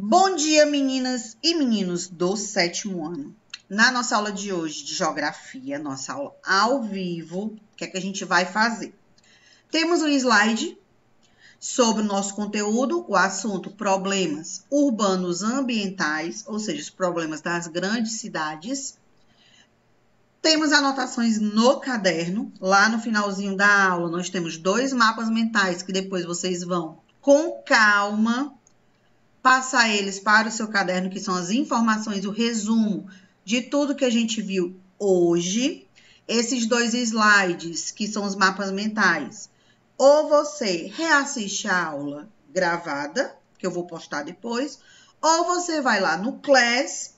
Bom dia, meninas e meninos do 7º ano. Na nossa aula de hoje de Geografia, nossa aula ao vivo, o que é que a gente vai fazer? Temos um slide sobre o nosso conteúdo, o assunto problemas urbanos ambientais, ou seja, os problemas das grandes cidades. Temos anotações no caderno. Lá no finalzinho da aula, nós temos 2 mapas mentais que depois vocês vão, com calma, passar eles para o seu caderno, que são as informações, o resumo de tudo que a gente viu hoje. Esses 2 slides, que são os mapas mentais, ou você reassiste a aula gravada, que eu vou postar depois, ou você vai lá no Class,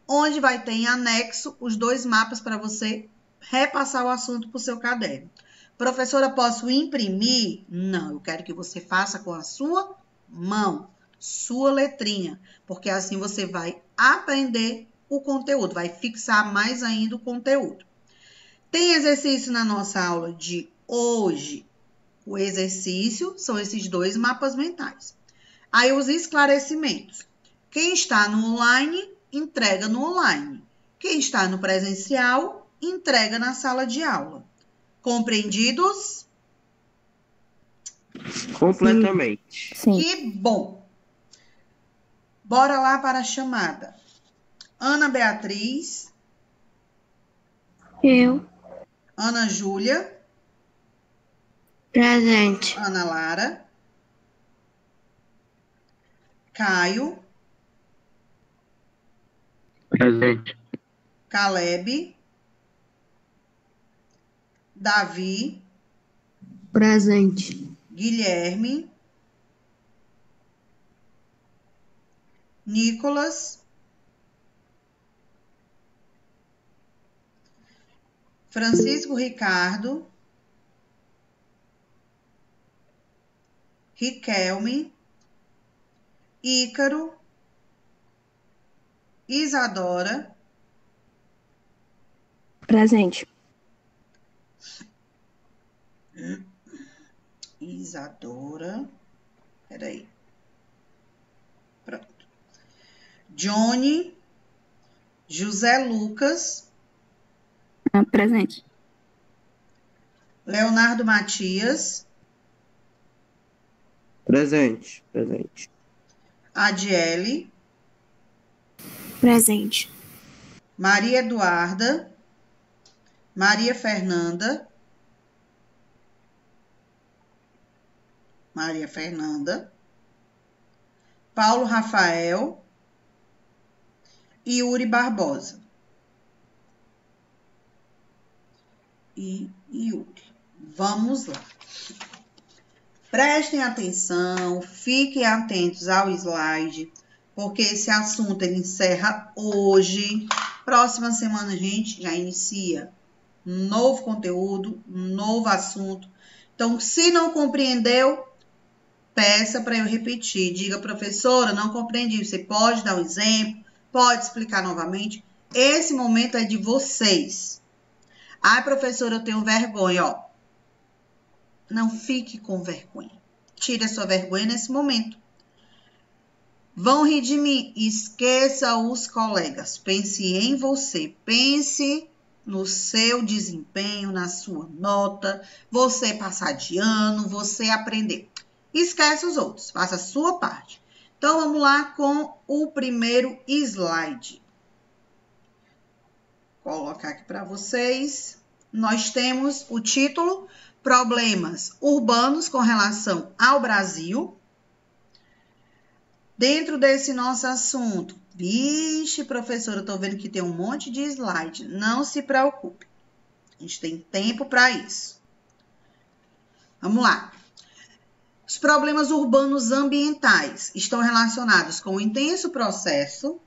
onde vai ter em anexo os 2 mapas para você repassar o assunto para o seu caderno. Professora, posso imprimir? Não, eu quero que você faça com a sua mão, sua letrinha, porque assim você vai aprender o conteúdo, vai fixar mais ainda o conteúdo. Tem exercício na nossa aula de hoje. O exercício são esses 2 mapas mentais. Aí os esclarecimentos. Quem está no online, entrega no online. Quem está no presencial, entrega na sala de aula. Compreendidos? Completamente. Sim. Que bom! Bora lá para a chamada. Ana Beatriz. Eu. Ana Júlia. Presente. Ana Lara. Caio. Presente. Caleb. Davi. Presente. Guilherme. Nicolas. Francisco Ricardo. Riquelme. Ícaro. Isadora. Presente. Isadora. Peraí. Pronto. Johnny. José Lucas. Presente. Leonardo Matias. Presente. Presente. Adiele. Presente. Maria Eduarda. Maria Fernanda. Maria Fernanda. Paulo Rafael. E Yuri Barbosa. E Yuri. Vamos lá. Prestem atenção, fiquem atentos ao slide, porque esse assunto ele encerra hoje. Próxima semana a gente já inicia um novo conteúdo, um novo assunto. Então, se não compreendeu, peça para eu repetir. Diga, professora, não compreendi. Você pode dar um exemplo, pode explicar novamente. Esse momento é de vocês. Ai, professora, eu tenho vergonha, ó. Não fique com vergonha. Tire a sua vergonha nesse momento. Vão rir de mim. Esqueça os colegas. Pense em você. Pense no seu desempenho, na sua nota. Você passar de ano, você aprender. Esquece os outros. Faça a sua parte. Então, vamos lá com o primeiro slide. Vou colocar aqui para vocês. Nós temos o título: Problemas urbanos com relação ao Brasil. Dentro desse nosso assunto, vixe, professora, eu tô vendo que tem um monte de slide. Não se preocupe. A gente tem tempo para isso. Vamos lá. Os problemas urbanos ambientais estão relacionados com o intenso processo.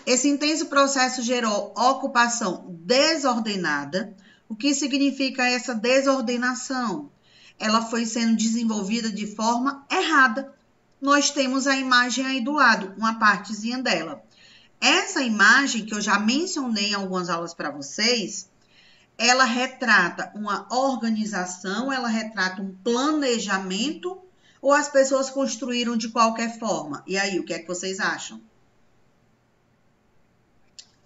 Esse intenso processo gerou ocupação desordenada. O que significa essa desordenação? Ela foi sendo desenvolvida de forma errada. Nós temos a imagem aí do lado, uma partezinha dela. Essa imagem, que eu já mencionei em algumas aulas para vocês, ela retrata uma organização, ela retrata um planejamento Ou as pessoas construíram de qualquer forma? E aí, o que é que vocês acham?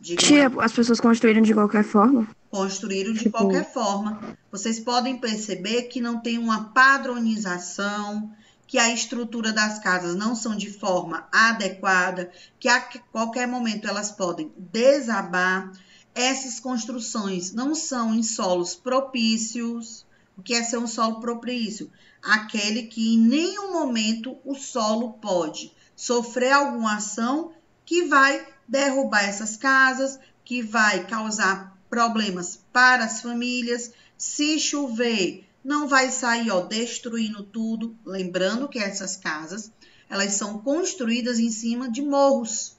Digam aí. Tia, as pessoas construíram de qualquer forma? Construíram de Tipo, qualquer forma. Vocês podem perceber que não tem uma padronização, que a estrutura das casas não são de forma adequada, que a qualquer momento elas podem desabar. Essas construções não são em solos propícios. O que é ser um solo propício? Aquele que em nenhum momento o solo pode sofrer alguma ação que vai derrubar essas casas, que vai causar problemas para as famílias. Se chover, não vai sair destruindo tudo. Lembrando que essas casas, elas são construídas em cima de morros.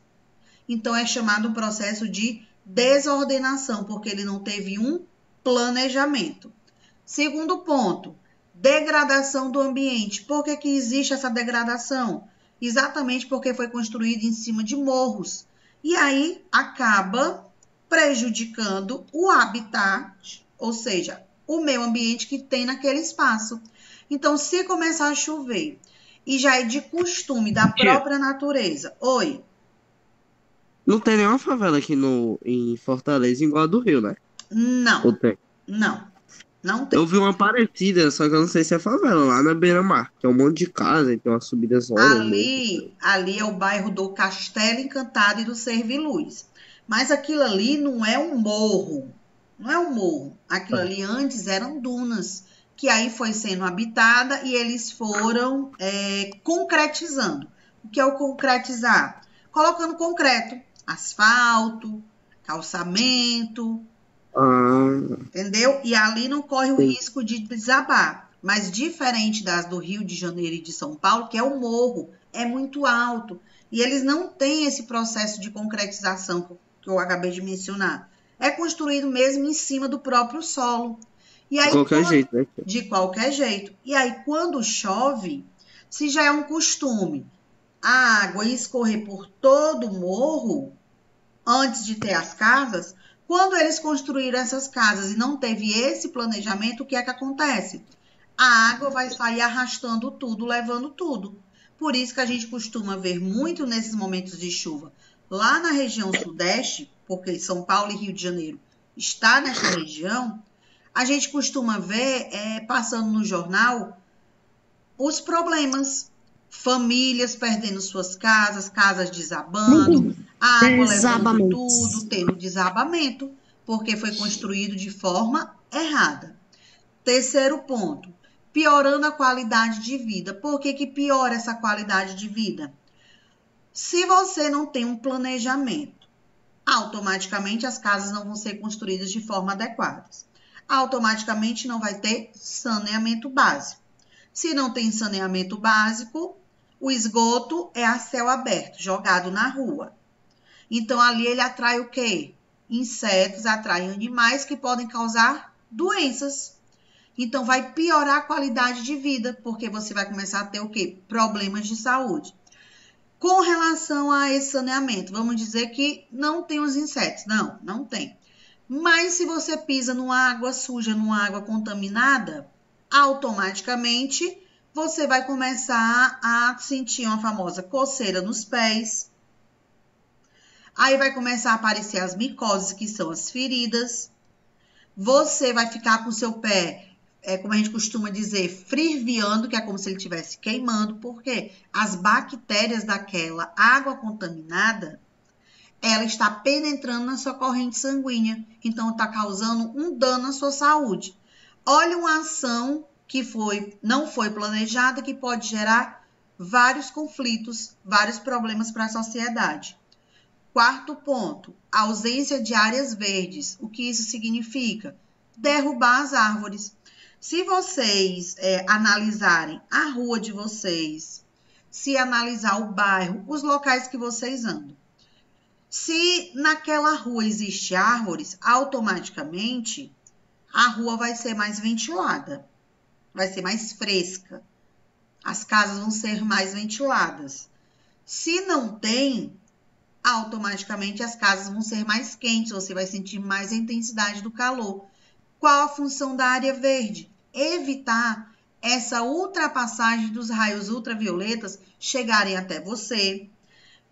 Então, é chamado um processo de desordenação, porque ele não teve um planejamento. Segundo ponto, degradação do ambiente. Por que que existe essa degradação? Exatamente porque foi construído em cima de morros. E aí, acaba prejudicando o habitat, ou seja, o meio ambiente que tem naquele espaço. Então, se começar a chover e já é de costume da própria natureza. Oi, Não tem nenhuma favela aqui em Fortaleza igual a do Rio, né? Ou não, tem? não tem. Eu vi uma parecida, só que eu não sei se é favela, lá na beira-mar, que é um monte de casa e tem uma subida zona, um morro. Ali é o bairro do Castelo Encantado e do Serviluz. Mas aquilo ali não é um morro. Não é um morro. Aquilo ali antes eram dunas, que aí foi sendo habitada e eles foram concretizando. O que é o concretizar? Colocando concreto, asfalto, calçamento, Ah, entendeu? E ali não corre o sim. risco de desabar. Mas diferente das do Rio de Janeiro e de São Paulo, que é o morro, é muito alto. E eles não têm esse processo de concretização que eu acabei de mencionar. É construído mesmo em cima do próprio solo. E De aí, qualquer jeito, né? de qualquer jeito. E aí, quando chove, se já é um costume a água escorrer por todo o morro, antes de ter as casas, quando eles construíram essas casas e não teve esse planejamento, o que é que acontece? A água vai sair arrastando tudo, levando tudo. Por isso que a gente costuma ver muito nesses momentos de chuva lá na região sudeste, porque São Paulo e Rio de Janeiro está nessa região, a gente costuma ver passando no jornal os problemas. Famílias perdendo suas casas, casas desabando, a água levando tudo, tendo desabamento, porque foi construído de forma errada. Terceiro ponto, piorando a qualidade de vida. Por que que piora essa qualidade de vida? Se você não tem um planejamento, automaticamente as casas não vão ser construídas de forma adequada. Automaticamente não vai ter saneamento básico. Se não tem saneamento básico, o esgoto é a céu aberto, jogado na rua. Então, ali ele atrai o quê? Insetos, atrai animais que podem causar doenças. Então, vai piorar a qualidade de vida, porque você vai começar a ter o quê? Problemas de saúde. Com relação a esse saneamento, vamos dizer que não tem os insetos. Não, não tem. Mas se você pisa numa água suja, numa água contaminada, automaticamente você vai começar a sentir uma famosa coceira nos pés. Aí vai começar a aparecer as micoses, que são as feridas. Você vai ficar com o seu pé, como a gente costuma dizer, fervilhando, que é como se ele estivesse queimando, porque as bactérias daquela água contaminada, ela está penetrando na sua corrente sanguínea, então está causando um dano à sua saúde. Olha uma ação que não foi planejada, que pode gerar vários conflitos, vários problemas para a sociedade. Quarto ponto, ausência de áreas verdes. O que isso significa? Derrubar as árvores. Se vocês analisarem a rua de vocês, se analisar o bairro, os locais que vocês andam, se naquela rua existe árvores, automaticamente a rua vai ser mais ventilada, vai ser mais fresca, as casas vão ser mais ventiladas. Se não tem, automaticamente as casas vão ser mais quentes, você vai sentir mais a intensidade do calor. Qual a função da área verde? Evitar essa ultrapassagem dos raios ultravioletas chegarem até você,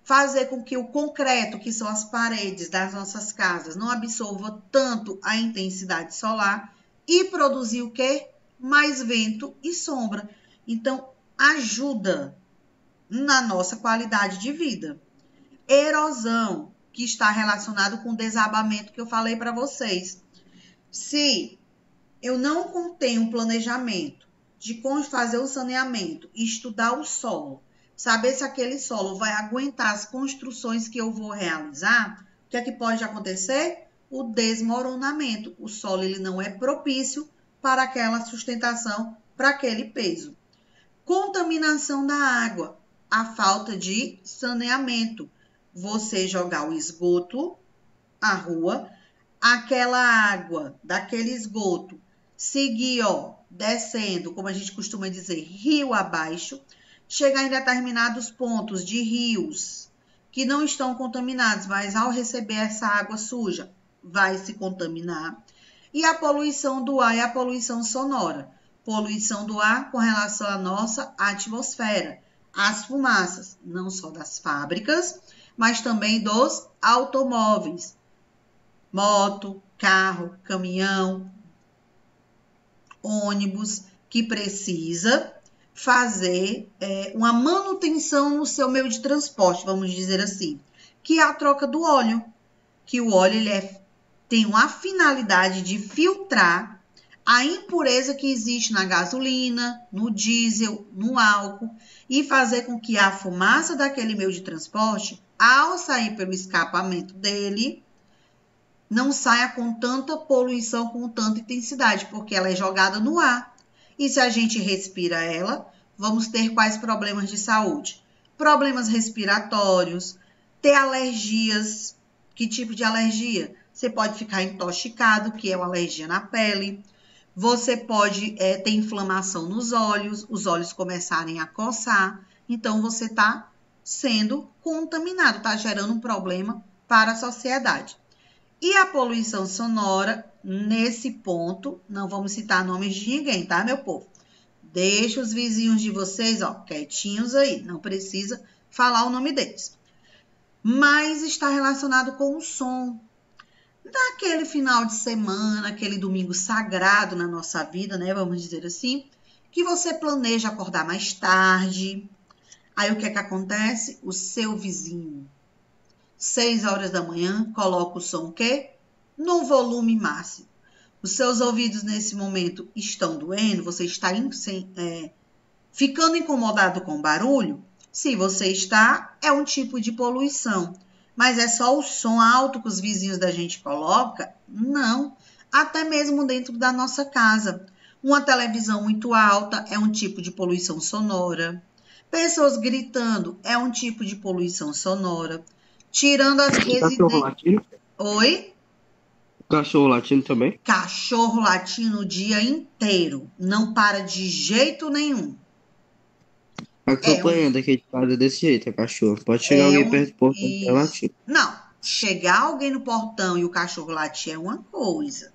fazer com que o concreto, que são as paredes das nossas casas, não absorva tanto a intensidade solar e produzir o quê? Mais vento e sombra. Então, ajuda na nossa qualidade de vida. Erosão, que está relacionado com o desabamento que eu falei para vocês. Se eu não tenho um planejamento de como fazer o saneamento, estudar o solo, saber se aquele solo vai aguentar as construções que eu vou realizar, o que é que pode acontecer? O desmoronamento. O solo ele não é propício para aquela sustentação, para aquele peso. Contaminação da água, a falta de saneamento. Você jogar o esgoto à rua, aquela água daquele esgoto seguir, descendo, como a gente costuma dizer, rio abaixo, chegar em determinados pontos de rios que não estão contaminados, mas ao receber essa água suja, vai se contaminar. E a poluição do ar e a poluição sonora. Poluição do ar com relação à nossa atmosfera. As fumaças, não só das fábricas, mas também dos automóveis. Moto, carro, caminhão, ônibus, que precisa fazer uma manutenção no seu meio de transporte, vamos dizer assim, que é a troca do óleo, que o óleo tem uma finalidade de filtrar a impureza que existe na gasolina, no diesel, no álcool e fazer com que a fumaça daquele meio de transporte, ao sair pelo escapamento dele, não saia com tanta poluição, com tanta intensidade, porque ela é jogada no ar. E se a gente respira ela, vamos ter quais problemas de saúde? Problemas respiratórios, ter alergias. Que tipo de alergia? Você pode ficar intoxicado, que é uma alergia na pele. Você pode ter inflamação nos olhos, os olhos começarem a coçar. Então, você está sendo contaminado, está gerando um problema para a sociedade. E a poluição sonora, nesse ponto, não vamos citar nomes de ninguém, tá, meu povo? Deixa os vizinhos de vocês, quietinhos aí, não precisa falar o nome deles. Mas está relacionado com o som. Naquele final de semana, aquele domingo sagrado na nossa vida, né, vamos dizer assim, que você planeja acordar mais tarde. Aí o que é que acontece? O seu vizinho, 6 horas da manhã, coloca o som o quê? No volume máximo. Os seus ouvidos nesse momento estão doendo, você está ficando incomodado com o barulho? Se você está, é um tipo de poluição. Mas é só o som alto que os vizinhos da gente colocam? Não. Até mesmo dentro da nossa casa. Uma televisão muito alta é um tipo de poluição sonora. Pessoas gritando é um tipo de poluição sonora. Tirando as residências. Cachorro latindo? Oi? Cachorro latindo também? Cachorro latindo o dia inteiro. Não para de jeito nenhum. A campanha daqui de casa é desse jeito, é cachorro. Pode chegar alguém perto do portão e latir. Não, chegar alguém no portão e o cachorro latir é uma coisa.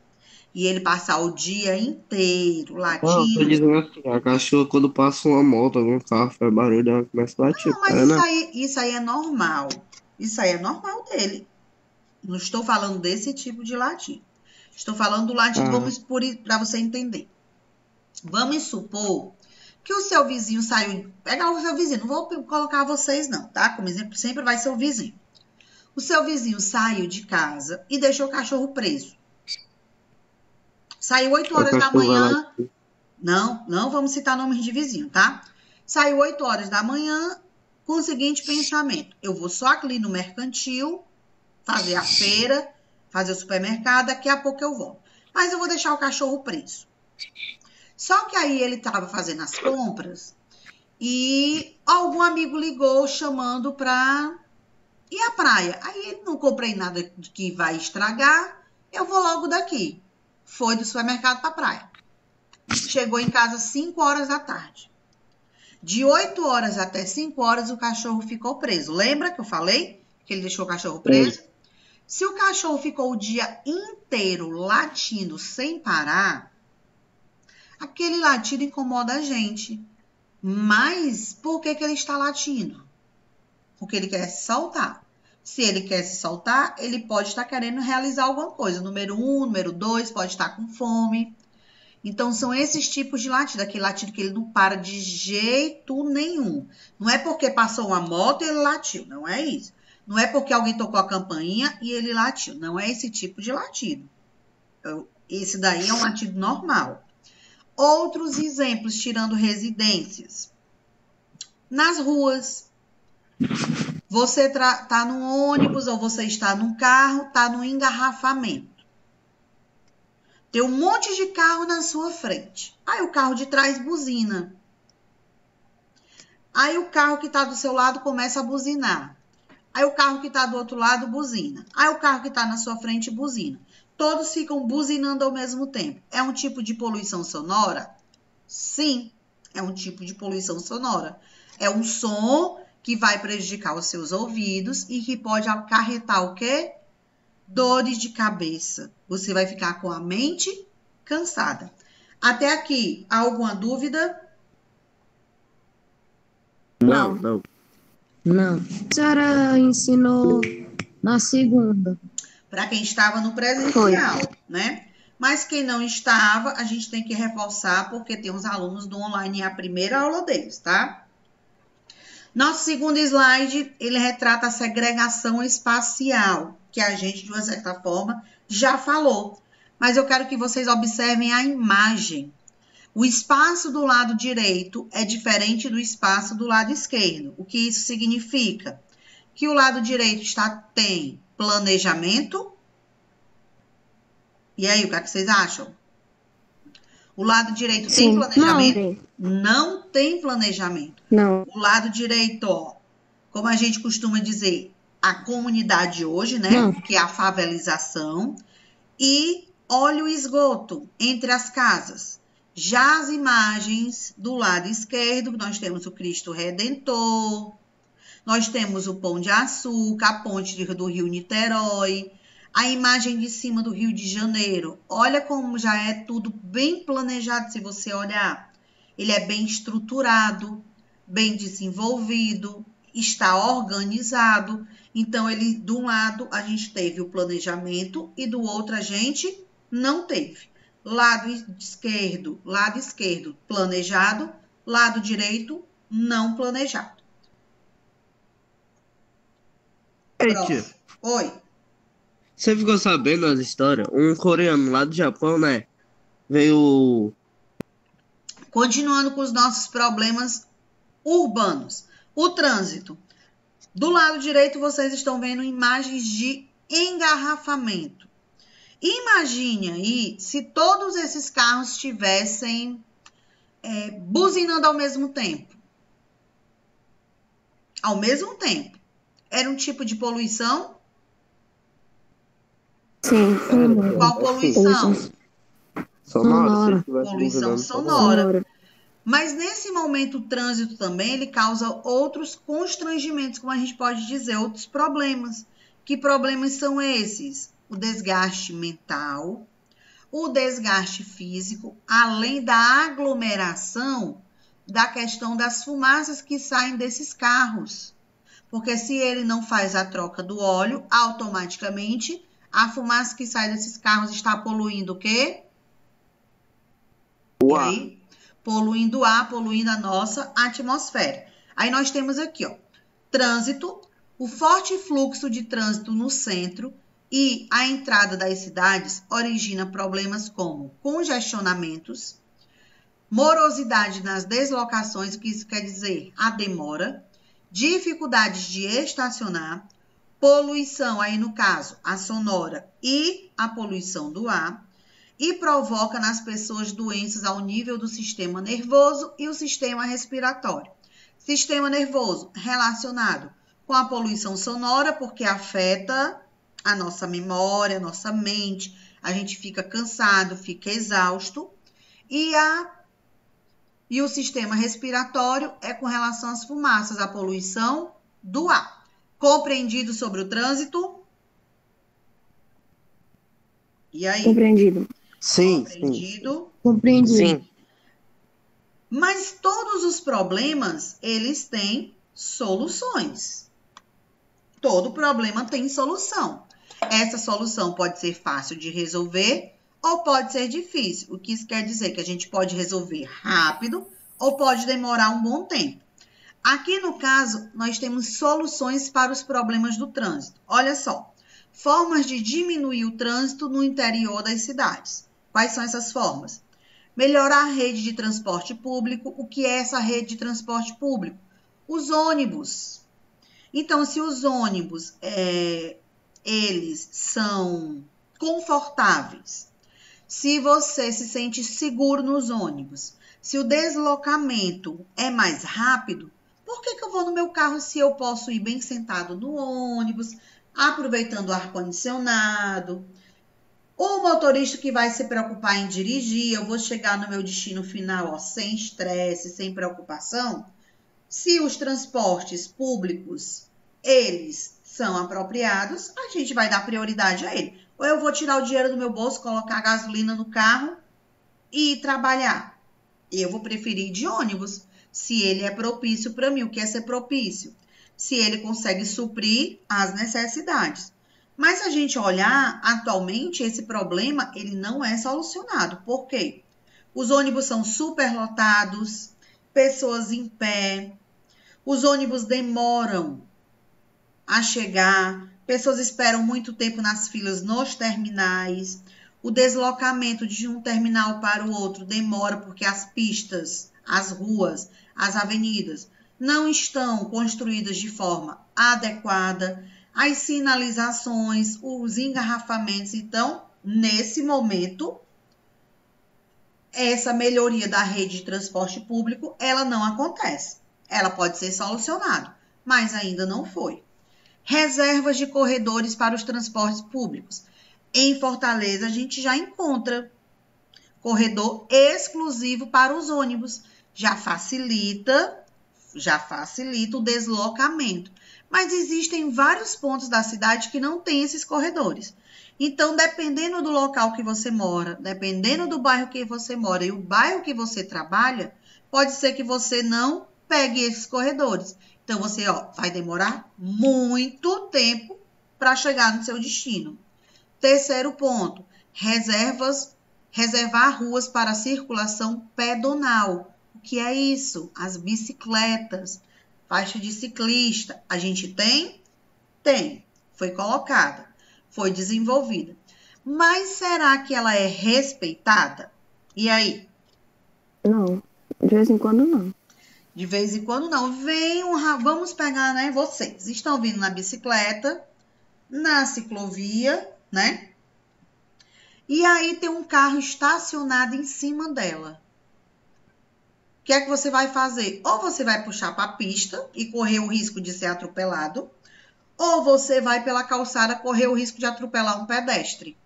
E ele passar o dia inteiro latindo. Não, tô dizendo assim, a cachorra quando passa uma moto, algum carro, faz barulho, ela começa a latir. Não, mas isso aí é normal. Isso aí é normal dele. Não estou falando desse tipo de latir. Estou falando do latido, para você entender. Vamos supor que o seu vizinho saiu... Pega o seu vizinho, não vou colocar vocês não, tá? Como exemplo, sempre vai ser o vizinho. O seu vizinho saiu de casa e deixou o cachorro preso. Saiu 8 horas da manhã... Não vamos citar nomes de vizinho, tá? Saiu 8 horas da manhã com o seguinte pensamento. Eu vou só ali no mercantil, fazer a feira, fazer o supermercado, daqui a pouco eu volto. Mas eu vou deixar o cachorro preso. Só que aí ele estava fazendo as compras e algum amigo ligou chamando para ir à praia. Aí ele não comprei nada que vai estragar, eu vou logo daqui. Foi do supermercado para a praia. Chegou em casa às 5 horas da tarde. De 8 horas até 5 horas o cachorro ficou preso. Lembra que eu falei que ele deixou o cachorro preso? Se o cachorro ficou o dia inteiro latindo sem parar, Aquele latido incomoda a gente. Mas por que ele está latindo? Porque ele quer se soltar. Se ele quer se soltar, ele pode estar querendo realizar alguma coisa. Número 1, número 2, pode estar com fome. Então, são esses tipos de latido. Aquele latido que ele não para de jeito nenhum. Não é porque passou uma moto e ele latiu. Não é isso. Não é porque alguém tocou a campainha e ele latiu. Não é esse tipo de latido. Esse daí é um latido normal. Outros exemplos, tirando residências. Nas ruas. Você está num ônibus ou você está num carro, está num engarrafamento. Tem um monte de carro na sua frente. Aí o carro de trás buzina. Aí o carro que está do seu lado começa a buzinar. Aí o carro que está do outro lado buzina. Aí o carro que está na sua frente buzina. Todos ficam buzinando ao mesmo tempo. É um tipo de poluição sonora? Sim, é um tipo de poluição sonora. É um som que vai prejudicar os seus ouvidos e que pode acarretar o quê? Dores de cabeça. Você vai ficar com a mente cansada. Até aqui, alguma dúvida? Não. A senhora ensinou na segunda. Para quem estava no presencial, né? Mas quem não estava, a gente tem que reforçar, porque tem uns alunos do online, é a primeira aula deles, tá? Nosso segundo slide, ele retrata a segregação espacial, que a gente, de uma certa forma, já falou. Mas eu quero que vocês observem a imagem. O espaço do lado direito é diferente do espaço do lado esquerdo. O que isso significa? Que o lado direito tem planejamento. E aí, o que é que vocês acham? O lado direito tem planejamento? Não tem planejamento. Não. O lado direito, ó, como a gente costuma dizer, a comunidade hoje, né? Não. Que é a favelização. E olha o esgoto entre as casas. Já as imagens do lado esquerdo, nós temos o Cristo Redentor, nós temos o Pão de Açúcar, a ponte do Rio Niterói, a imagem de cima do Rio de Janeiro. Olha como já é tudo bem planejado, se você olhar. Ele é bem estruturado, bem desenvolvido, está organizado. Então, ele, de um lado, a gente teve o planejamento e do outro a gente não teve. Lado esquerdo, planejado. Lado direito, não planejado. Gente, Oi. você ficou sabendo as histórias? Um coreano lá do Japão, né? Veio... Continuando com os nossos problemas urbanos. O trânsito. Do lado direito, vocês estão vendo imagens de engarrafamento. Imagine aí se todos esses carros estivessem buzinando ao mesmo tempo. Ao mesmo tempo. Era um tipo de poluição? Sim. Qual poluição? Sonora. Poluição sonora. Mas nesse momento o trânsito também ele causa outros constrangimentos, como a gente pode dizer, outros problemas. Que problemas são esses? O desgaste mental, o desgaste físico, além da aglomeração da questão das fumaças que saem desses carros. Porque se ele não faz a troca do óleo, automaticamente a fumaça que sai desses carros está poluindo o quê? O ar. Poluindo o ar, poluindo a nossa atmosfera. Aí nós temos aqui, ó, trânsito, o forte fluxo de trânsito no centro e a entrada das cidades origina problemas como congestionamentos, morosidade nas deslocações, o que isso quer dizer? A demora, dificuldades de estacionar, poluição, aí no caso, a sonora e a poluição do ar, e provoca nas pessoas doenças ao nível do sistema nervoso e o sistema respiratório. Sistema nervoso relacionado com a poluição sonora, porque afeta a nossa memória, a nossa mente, a gente fica cansado, fica exausto, e o sistema respiratório é com relação às fumaças, a poluição do ar. Compreendido sobre o trânsito? E aí? Compreendido. Sim. Compreendido? Compreendido. Sim. Mas todos os problemas, eles têm soluções. Todo problema tem solução. Essa solução pode ser fácil de resolver ou pode ser difícil. O que isso quer dizer? Que a gente pode resolver rápido ou pode demorar um bom tempo. Aqui no caso, nós temos soluções para os problemas do trânsito. Olha só, formas de diminuir o trânsito no interior das cidades. Quais são essas formas? Melhorar a rede de transporte público. O que é essa rede de transporte público? Os ônibus. Então, se os ônibus, eles são confortáveis, se você se sente seguro nos ônibus, se o deslocamento é mais rápido, por que eu vou no meu carro se eu posso ir bem sentado no ônibus, aproveitando o ar-condicionado? O motorista que vai se preocupar em dirigir, eu vou chegar no meu destino final, sem estresse, sem preocupação. Se os transportes públicos, eles são apropriados, a gente vai dar prioridade a ele. Ou eu vou tirar o dinheiro do meu bolso, colocar gasolina no carro e ir trabalhar. Eu vou preferir ir de ônibus, se ele é propício para mim. O que é ser propício? Se ele consegue suprir as necessidades. Mas se a gente olhar, atualmente, esse problema, ele não é solucionado. Por quê? Os ônibus são superlotados, pessoas em pé, os ônibus demoram a chegar, pessoas esperam muito tempo nas filas nos terminais, o deslocamento de um terminal para o outro demora porque as pistas, as ruas, as avenidas não estão construídas de forma adequada, as sinalizações, os engarrafamentos. Então, nesse momento, essa melhoria da rede de transporte público, ela não acontece. Ela pode ser solucionada, mas ainda não foi. Reservas de corredores para os transportes públicos. Em Fortaleza, a gente já encontra corredor exclusivo para os ônibus. Já facilita o deslocamento. Mas existem vários pontos da cidade que não tem esses corredores. Então, dependendo do local que você mora, dependendo do bairro que você mora e o bairro que você trabalha, pode ser que você não pegue esses corredores. Então, você vai demorar muito tempo para chegar no seu destino. Terceiro ponto, reservar ruas para circulação pedonal. O que é isso? As bicicletas, faixa de ciclista. A gente tem? Tem. Foi colocada, foi desenvolvida. Mas será que ela é respeitada? E aí? Não, de vez em quando não. De vez em quando não. Vamos pegar, né? Vocês estão vindo na bicicleta, na ciclovia, né? E aí tem um carro estacionado em cima dela. O que é que você vai fazer? Ou você vai puxar para a pista e correr o risco de ser atropelado, ou você vai pela calçada correr o risco de atropelar um pedestre.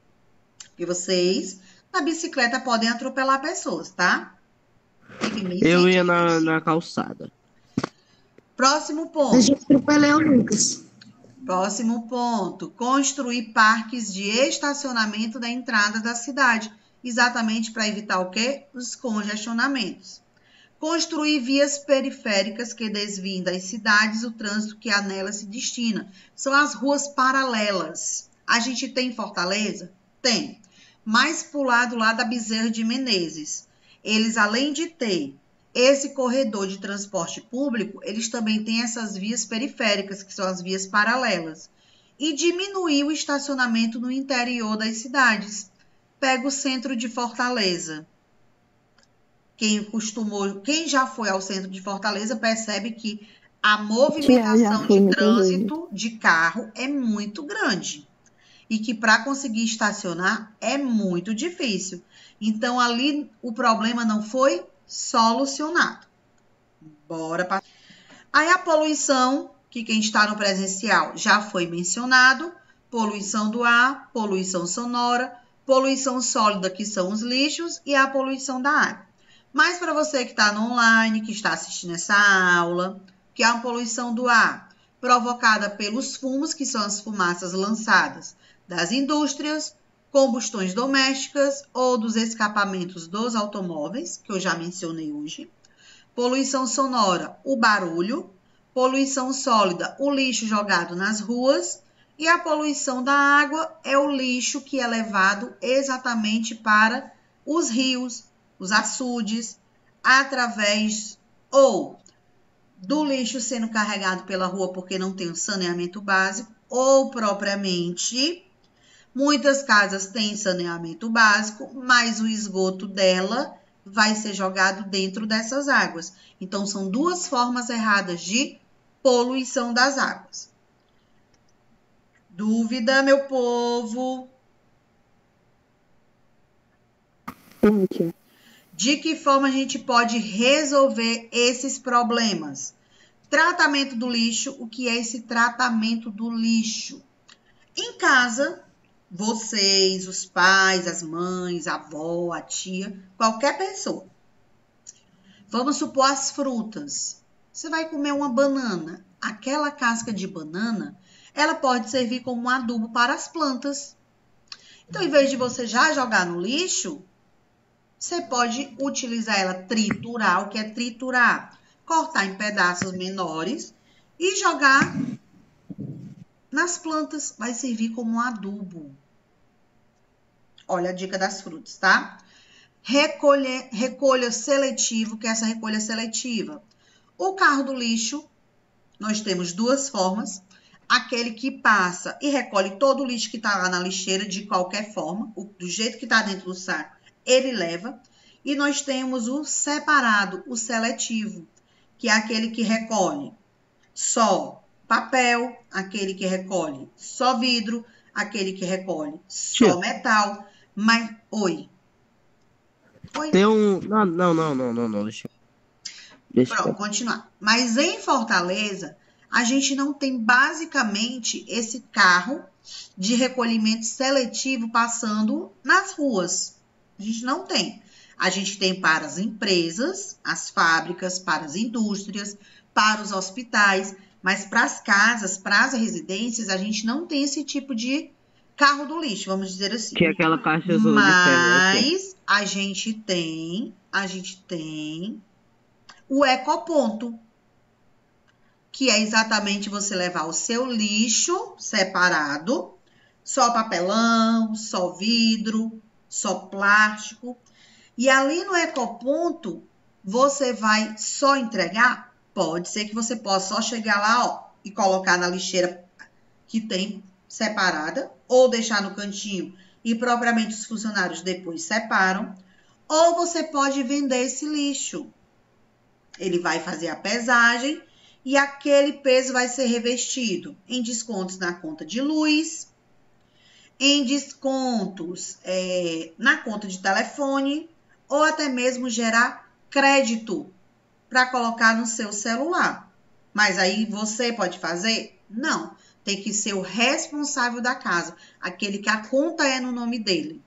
Porque vocês, na bicicleta, podem atropelar pessoas, tá? Eu ia na calçada. Próximo ponto. Eu já atropelei o Lucas. Próximo ponto. Construir parques de estacionamento da entrada da cidade. Exatamente para evitar o quê? Os congestionamentos. Construir vias periféricas que desviem das cidades o trânsito que a nelas se destina. São as ruas paralelas. A gente tem em Fortaleza? Tem. Mais para o lado lá da Bezerra de Menezes. Eles, além de ter esse corredor de transporte público, eles também têm essas vias periféricas, que são as vias paralelas. E diminuir o estacionamento no interior das cidades. Pega o centro de Fortaleza. Quem já foi ao centro de Fortaleza percebe que a movimentação de trânsito de carro é muito grande. E que para conseguir estacionar é muito difícil. Então, ali o problema não foi solucionado. Bora para... Aí a poluição, que quem está no presencial já foi mencionado, poluição do ar, poluição sonora, poluição sólida, que são os lixos, e a poluição da água. Mas para você que está no online, que está assistindo essa aula, que é a poluição do ar, provocada pelos fumos, que são as fumaças lançadas das indústrias, combustões domésticas ou dos escapamentos dos automóveis, que eu já mencionei hoje. Poluição sonora, o barulho. Poluição sólida, o lixo jogado nas ruas. E a poluição da água é o lixo que é levado exatamente para os rios, os açudes, através ou do lixo sendo carregado pela rua porque não tem o saneamento básico, ou propriamente, muitas casas têm saneamento básico, mas o esgoto dela vai ser jogado dentro dessas águas. Então, são duas formas erradas de poluição das águas. Dúvida, meu povo? Não, tia. De que forma a gente pode resolver esses problemas? Tratamento do lixo. O que é esse tratamento do lixo? Em casa, vocês, os pais, as mães, a avó, a tia, qualquer pessoa. Vamos supor as frutas. Você vai comer uma banana. Aquela casca de banana, ela pode servir como um adubo para as plantas. Então, em vez de você já jogar no lixo, você pode utilizar ela, triturar. O que é triturar? Cortar em pedaços menores e jogar nas plantas. Vai servir como um adubo. Olha a dica das frutas, tá? Recolha seletivo, que é essa recolha seletiva. O carro do lixo, nós temos duas formas. Aquele que passa e recolhe todo o lixo que está lá na lixeira, de qualquer forma, do jeito que está dentro do saco, ele leva. E nós temos o separado, o seletivo, que é aquele que recolhe só papel, aquele que recolhe só vidro, aquele que recolhe só metal. Mas, oi. Tem um... Não. Deixa Pronto, eu... continuar. Mas em Fortaleza, a gente não tem basicamente esse carro de recolhimento seletivo passando nas ruas. A gente não tem. A gente tem para as empresas, as fábricas, para as indústrias, para os hospitais, mas para as casas, para as residências, a gente não tem esse tipo de carro do lixo, vamos dizer assim. Que é aquela caixa azul de ferro. Mas a gente tem o ecoponto, que é exatamente você levar o seu lixo separado, só papelão, só vidro, só plástico. E ali no ecoponto, você vai só entregar? Pode ser que você possa só chegar lá, ó, e colocar na lixeira que tem separada, ou deixar no cantinho e propriamente os funcionários depois separam, ou você pode vender esse lixo. Ele vai fazer a pesagem e aquele peso vai ser revestido em descontos na conta de luz, em descontos na conta de telefone, ou até mesmo gerar crédito para colocar no seu celular. Mas aí você pode fazer? Não. Tem que ser o responsável da casa, aquele que a conta é no nome dele,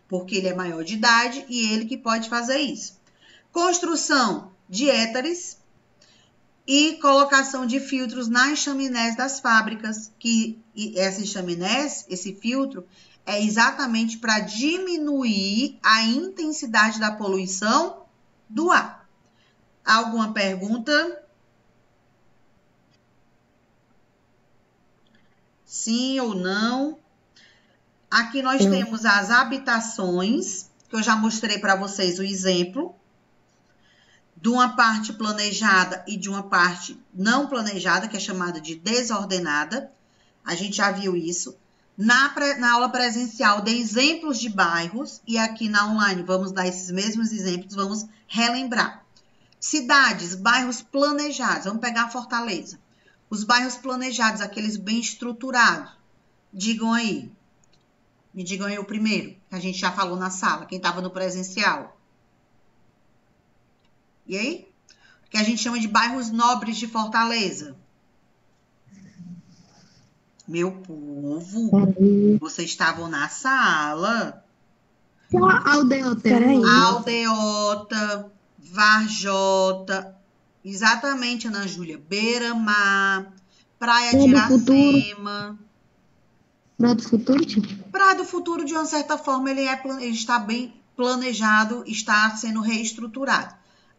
porque ele é maior de idade e ele que pode fazer isso. Construção de éteres e colocação de filtros nas chaminés das fábricas, que essas chaminés, esse filtro, é exatamente para diminuir a intensidade da poluição do ar. Alguma pergunta? Sim ou não? Aqui nós temos as habitações, que eu já mostrei para vocês o exemplo, de uma parte planejada e de uma parte não planejada, que é chamada de desordenada. A gente já viu isso. Na aula presencial, dei exemplos de bairros, e aqui na online vamos dar esses mesmos exemplos, vamos relembrar. Cidades, bairros planejados. Vamos pegar a Fortaleza. Os bairros planejados, aqueles bem estruturados. Digam aí. Me digam aí o primeiro, que a gente já falou na sala, quem estava no presencial. E aí? Que a gente chama de bairros nobres de Fortaleza. Meu povo, vocês estavam na sala. Aldeota. Aldeota, Varjota, exatamente, Ana Júlia. Beira-Mar, Praia de Iracema. Praia do Futuro, tio? Praia do Futuro, de uma certa forma, ele está bem planejado, está sendo reestruturado.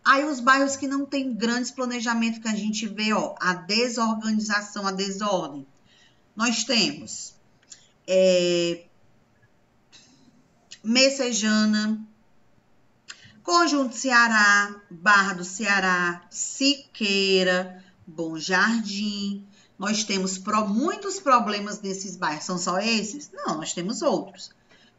Aí os bairros que não tem grandes planejamento, que a gente vê, ó, a desorganização, a desordem. Nós temos Messejana, Conjunto Ceará, Barra do Ceará, Siqueira, Bom Jardim. Nós temos muitos problemas nesses bairros. São só esses? Não, nós temos outros.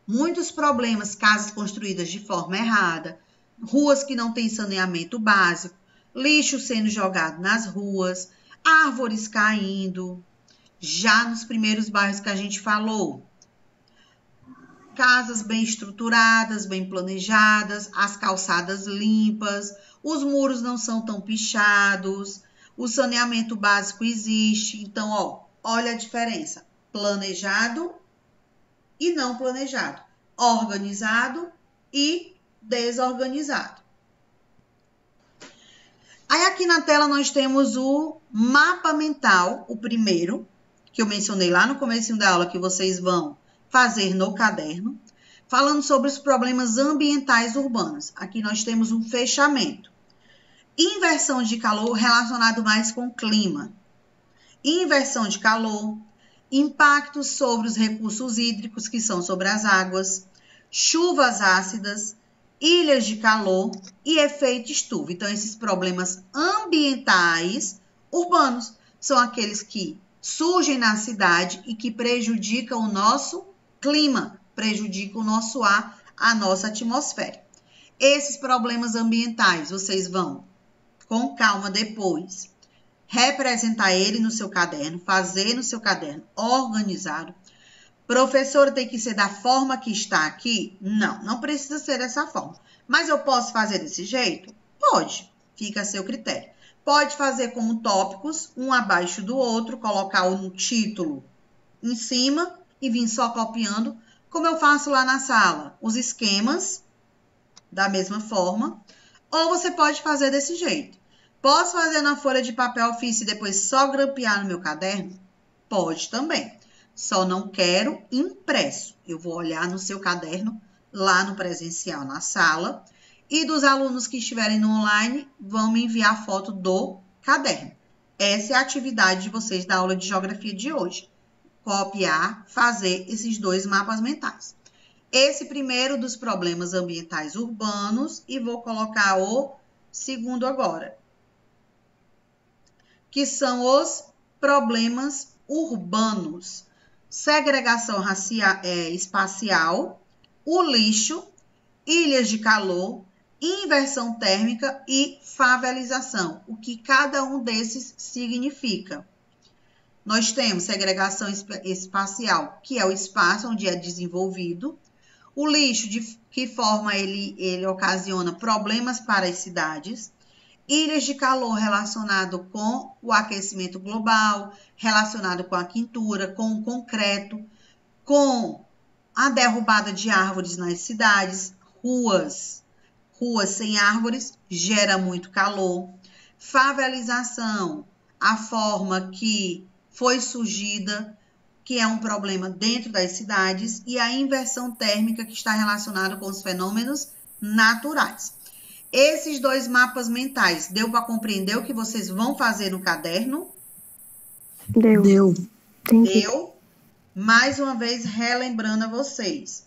Muitos problemas, casas construídas de forma errada, ruas que não têm saneamento básico, lixo sendo jogado nas ruas, árvores caindo. Já nos primeiros bairros que a gente falou, casas bem estruturadas, bem planejadas, as calçadas limpas, os muros não são tão pichados, o saneamento básico existe. Então, ó, olha a diferença. Planejado e não planejado. Organizado e desorganizado. Aí aqui na tela nós temos o mapa mental, o primeiro, que eu mencionei lá no comecinho da aula, que vocês vão fazer no caderno, falando sobre os problemas ambientais urbanos. Aqui nós temos um fechamento. Inversão de calor relacionado mais com o clima. Inversão de calor, impactos sobre os recursos hídricos, que são sobre as águas, chuvas ácidas, ilhas de calor e efeito estufa. Então, esses problemas ambientais urbanos são aqueles que surgem na cidade e que prejudicam o nosso clima, prejudicam o nosso ar, a nossa atmosfera. Esses problemas ambientais, vocês vão, com calma depois, representar ele no seu caderno, fazer no seu caderno organizado. Professora, tem que ser da forma que está aqui? Não, não precisa ser dessa forma. Mas eu posso fazer desse jeito? Pode, fica a seu critério. Pode fazer como tópicos, um abaixo do outro, colocar um título em cima e vir só copiando, como eu faço lá na sala, os esquemas, da mesma forma. Ou você pode fazer desse jeito. Posso fazer na folha de papel ofício e depois só grampear no meu caderno? Pode também. Só não quero impresso. Eu vou olhar no seu caderno, lá no presencial, na sala. E dos alunos que estiverem no online, vão me enviar foto do caderno. Essa é a atividade de vocês da aula de geografia de hoje. Copiar, fazer esses dois mapas mentais. Esse primeiro dos problemas ambientais urbanos e vou colocar o segundo agora, que são os problemas urbanos. Segregação espacial, o lixo, ilhas de calor, inversão térmica e favelização. O que cada um desses significa? Nós temos segregação espacial, que é o espaço onde é desenvolvido. O lixo, de que forma ele ocasiona problemas para as cidades. Ilhas de calor relacionado com o aquecimento global, relacionado com a quintura, com o concreto, com a derrubada de árvores nas cidades, ruas sem árvores, gera muito calor. Favelização, a forma que foi surgida, que é um problema dentro das cidades, e a inversão térmica, que está relacionada com os fenômenos naturais. Esses dois mapas mentais, deu para compreender o que vocês vão fazer no caderno? Deu. Deu? Mais uma vez, relembrando a vocês,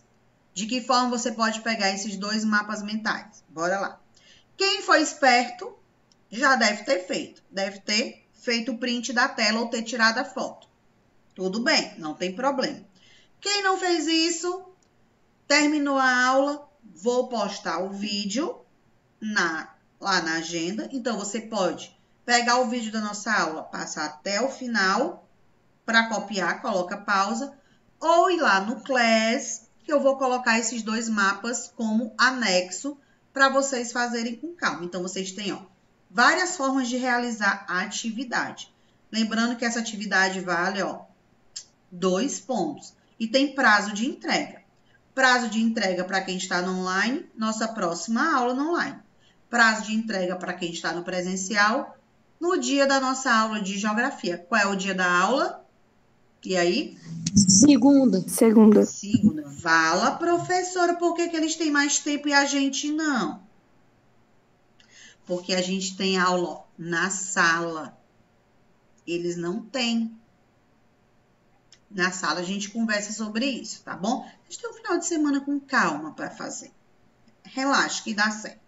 de que forma você pode pegar esses dois mapas mentais. Bora lá. Quem foi esperto, já deve ter feito. Deve ter feito o print da tela ou ter tirado a foto. Tudo bem, não tem problema. Quem não fez isso, terminou a aula, vou postar o vídeo lá na agenda. Então, você pode pegar o vídeo da nossa aula, passar até o final para copiar, coloca pausa, ou ir lá no Class, que eu vou colocar esses dois mapas como anexo para vocês fazerem com calma. Então, vocês têm, ó, várias formas de realizar a atividade. Lembrando que essa atividade vale, ó, 2 pontos. E tem prazo de entrega. Prazo de entrega para quem está no online, nossa próxima aula no online. Prazo de entrega para quem está no presencial, no dia da nossa aula de geografia. Qual é o dia da aula? E aí? Segunda. Segunda. Fala, professora, por que eles têm mais tempo e a gente não? porque a gente tem aula ó, na sala. Eles não têm. Na sala a gente conversa sobre isso, tá bom? A gente tem um final de semana com calma para fazer. Relaxa que dá certo.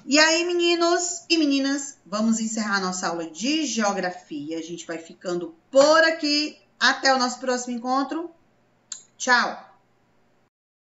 E aí, meninos e meninas, vamos encerrar nossa aula de geografia. A gente vai ficando por aqui. Até o nosso próximo encontro. Tchau!